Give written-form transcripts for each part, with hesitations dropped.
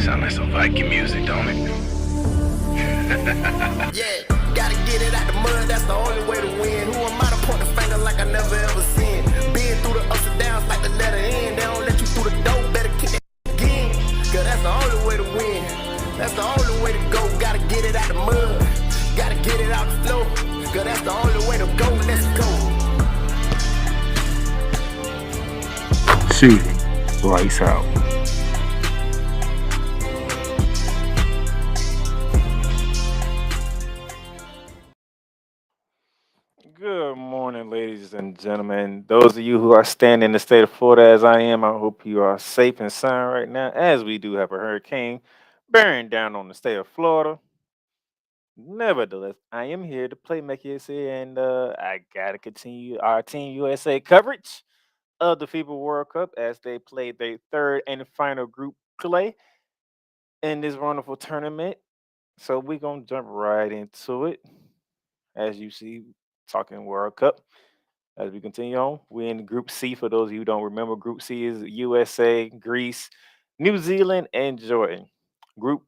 Sound like some Viking music, don't it? Yeah, gotta get it out the mud, that's the only way to win. Who am I to point the finger like I never ever seen? Been through the ups and downs like the letter N. They don't let you through the door, better kick that again. Cause that's the only way to win. That's the only way to go. Gotta get it out the mud, gotta get it out the flow. Cause that's the only way to go. Let's go. Shooting, lights out. Good morning, ladies and gentlemen. Those of you who are staying in the state of Florida as I am, I hope you are safe and sound right now, as we do have a hurricane bearing down on the state of Florida. Nevertheless, I am here to play Make and I gotta continue our Team USA coverage of the FIBA World Cup as they played their third and final group play in this wonderful tournament. So we're gonna jump right into it. As you see, talking World Cup. As we continue on, we're in Group C. For those of you who don't remember, Group C is USA, Greece, New Zealand, and Jordan. Group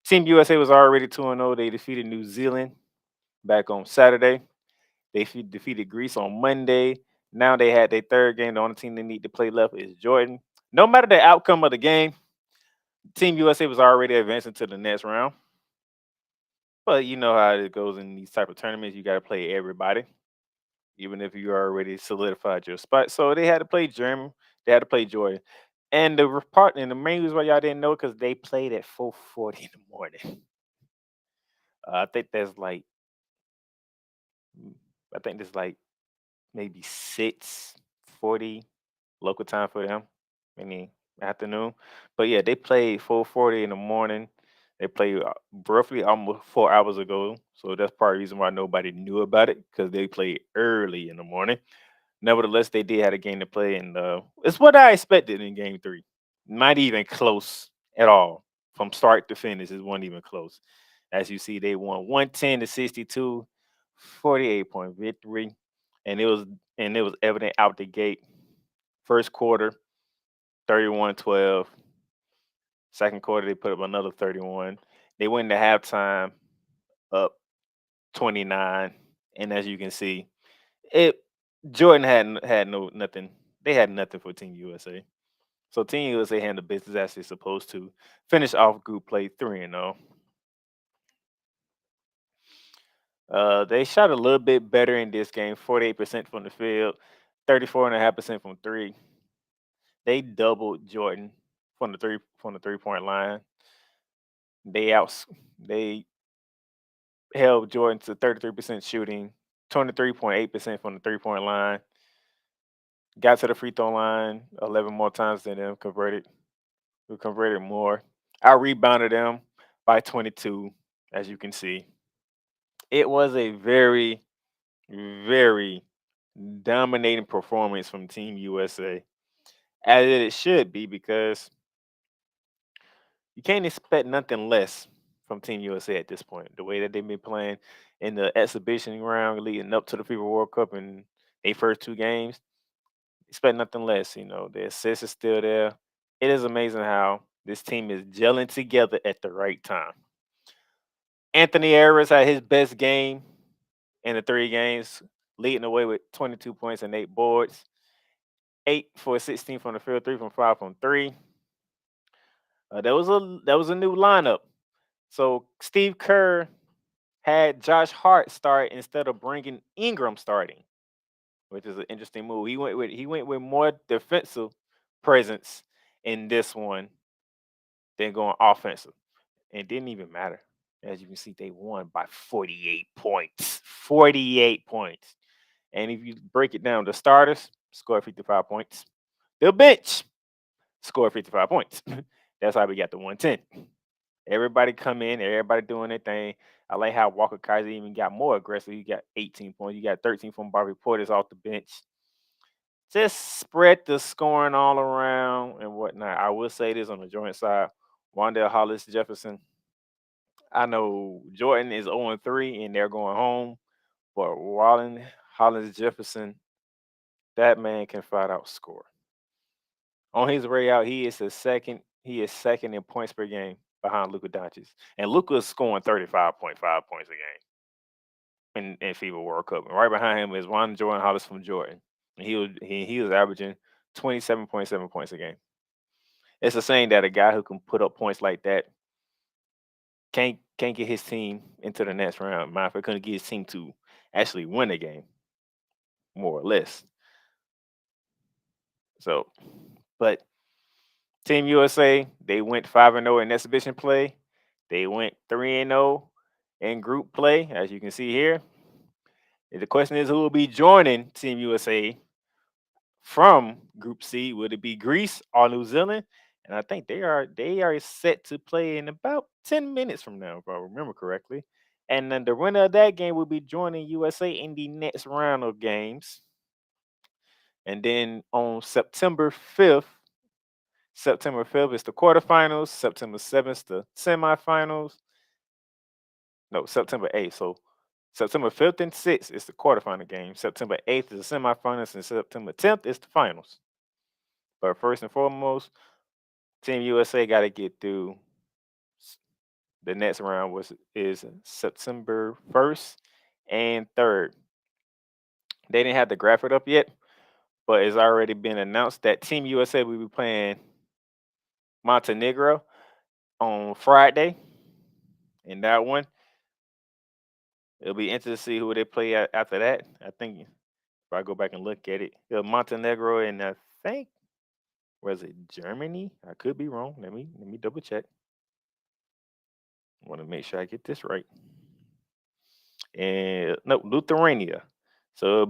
Team USA was already 2-0. They defeated New Zealand back on Saturday. They defeated Greece on Monday. Now they had their third game. The only team they need to play left is Jordan. No matter the outcome of the game, Team USA was already advancing to the next round. But you know how it goes in these type of tournaments. You got to play everybody, even if you already solidified your spot. So they had to play Germany. They had to play Jordan. And the main reason why y'all didn't know because they played at 4:40 in the morning. I think that's like mm, I think that's like maybe 6:40 local time for them in the afternoon. But yeah, they played 4:40 in the morning. They played roughly almost 4 hours ago. So that's part of the reason why nobody knew about it because they played early in the morning. Nevertheless, they did have a game to play, and it's what I expected in Game Three. Not even close at all from start to finish. It wasn't even close. As you see, they won 110-62, 48-point victory, and it was evident out the gate. First quarter, 31-12. Second quarter, they put up another 31. They went to halftime up 29, and as you can see, it Jordan had no nothing. They had nothing for Team USA. So Team USA handled business as they're supposed to. Finish off group play 3-0. They shot a little bit better in this game, 48% from the field, 34.5% from three. They doubled Jordan from the 3-point line. They out they held Jordan to 33% shooting, 23.8% from the 3-point line. Got to the free throw line 11 more times than them, converted. We converted more. I rebounded them by 22, as you can see. It was a very, very dominating performance from Team USA, as it should be, because you can't expect nothing less from Team USA at this point. The way that they've been playing in the exhibition round leading up to the FIBA World Cup in their first two games, expect nothing less. The assist is still there. It is amazing how this team is gelling together at the right time. Anthony Harris had his best game in the three games, leading away with 22 points and 8 boards, 8 for 16 from the field, 3 from 5 from three. That was a new lineup. So Steve Kerr had Josh Hart start instead of bringing Ingram starting, which is an interesting move. He went with more defensive presence in this one than going offensive. And it didn't even matter. As you can see, they won by 48 points. 48 points. And if you break it down, the starters scored 55 points. The bench scored 55 points. That's how we got the 110. Everybody come in, everybody doing their thing. I like how Walker Kaiser even got more aggressive. He got 18 points. You got 13 from Bobby Portis off the bench. Just spread the scoring all around and whatnot. I will say this on the joint side. Wandale Hollis Jefferson. I know Jordan is 0-3 and they're going home, but Wallen Hollis Jefferson, that man can flat out score. On his way out, he is the second He is second in points per game behind Luka Doncic, and Luka is scoring 35.5 points a game in FIBA World Cup. And right behind him is Juan Jordan Hollis from Jordan, and he was averaging 27.7 points a game. It's a saying that a guy who can put up points like that can't get his team into the next round. Matter of fact, couldn't get his team to actually win a game, more or less. So, but Team USA, they went 5-0 in exhibition play. They went 3-0 in group play, as you can see here. And the question is, who will be joining Team USA from Group C? Would it be Greece or New Zealand? And I think they are set to play in about 10 minutes from now, if I remember correctly. And then the winner of that game will be joining USA in the next round of games. And then on September 5th is the quarterfinals. September 7th, the semifinals. No, September 8th. So September 5th and 6th is the quarterfinal game. September 8th is the semifinals, and September 10th is the finals. But first and foremost, Team USA got to get through the next round, is September 1st and 3rd. They didn't have the graphic up yet, but it's already been announced that Team USA will be playing Montenegro on Friday. In that one, it'll be interesting to see who they play after that. I think if I go back and look at it, Montenegro and I think, was it Germany? I could be wrong. Let me double check. I want to make sure I get this right. And no, Lithuania. So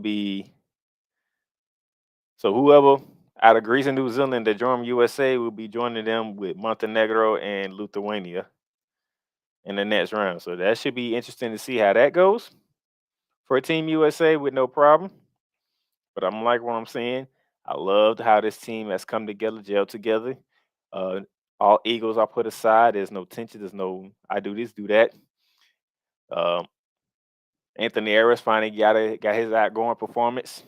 whoever out of Greece and New Zealand that join USA will be joining them with Montenegro and Lithuania in the next round. So that should be interesting to see how that goes for Team USA with no problem. But I'm like what I'm saying. I loved how this team has come together, gelled together. All egos are put aside. There's no tension. There's no I do this, do that. Anthony Harris finally got his outgoing performance.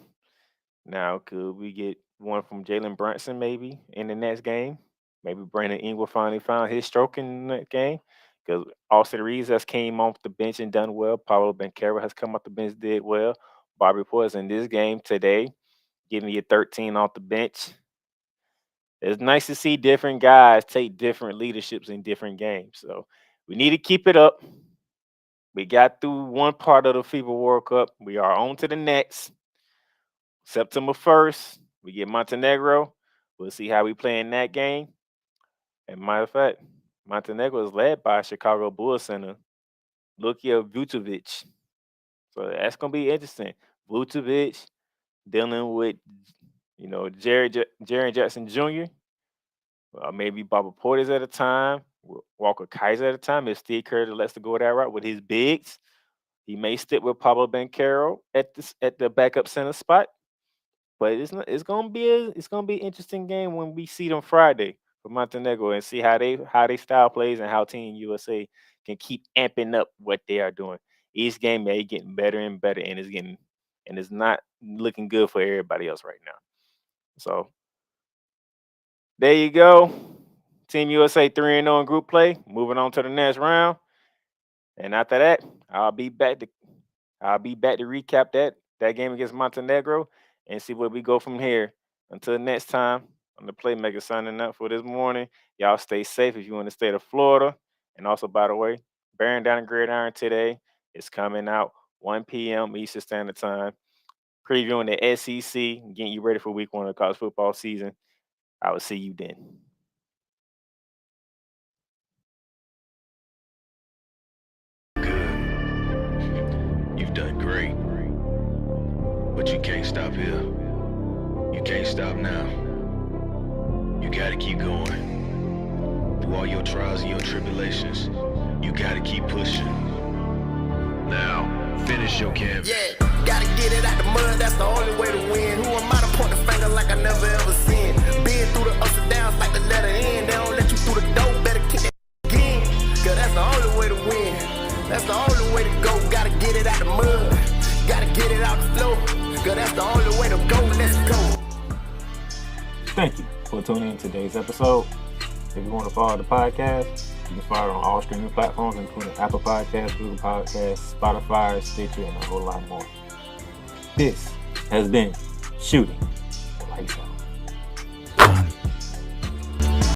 Now, could we get one from Jalen Brunson maybe in the next game? Maybe Brandon Ingram finally found his stroke in that game. Because Austin Reeves has came off the bench and done well. Paulo Banchero has come off the bench, did well. Bobby Portis in this game today, giving you 13 off the bench. It's nice to see different guys take different leaderships in different games. So we need to keep it up. We got through one part of the FIBA World Cup. We are on to the next. September 1st, we get Montenegro. We'll see how we play in that game. And matter of fact, Montenegro is led by Chicago Bulls center Luka Vucevic. So that's going to be interesting. Vucevic dealing with, Jaren Jackson Jr., maybe Bobby Portis at a time, Walker Kaiser at a time. If Steve Kerr lets to go that route with his bigs, he may stick with Pablo Banchero at the backup center spot. But it's gonna be an interesting game when we see them Friday for Montenegro and see how they style plays and how Team USA can keep amping up what they are doing. Each game they getting better and better, and it's not looking good for everybody else right now. So there you go. Team USA 3-0 in group play. Moving on to the next round. And after that, I'll be back to recap that game against Montenegro and see where we go from here. Until next time, I'm the Playmaker signing up for this morning. Y'all stay safe if you're in the state of Florida. And also, by the way, Bearing Down the Gridiron today is coming out 1 p.m. Eastern Standard Time. Previewing the SEC, getting you ready for week 1 of the college football season. I will see you then. You've done great. But you can't stop here. You can't stop now. You gotta keep going. Through all your trials and your tribulations, you gotta keep pushing. Now, finish your canvas. Yeah, gotta get it out the mud, that's the only way to win. Who am I to point the finger like I never ever seen? Been through the ups and downs like the letter N. They don't let you through the door, better kick that again. Cause that's the only way to win. That's the only way to go. Gotta get it out the mud. Gotta get it out the flow. Cause that's the only way to go. Let's go. Thank you for tuning in today's episode. If you want to follow the podcast, you can follow it on all streaming platforms, including Apple Podcasts, Google Podcasts, Spotify, Stitcher, and a whole lot more. This has been Shooting the Lights Out.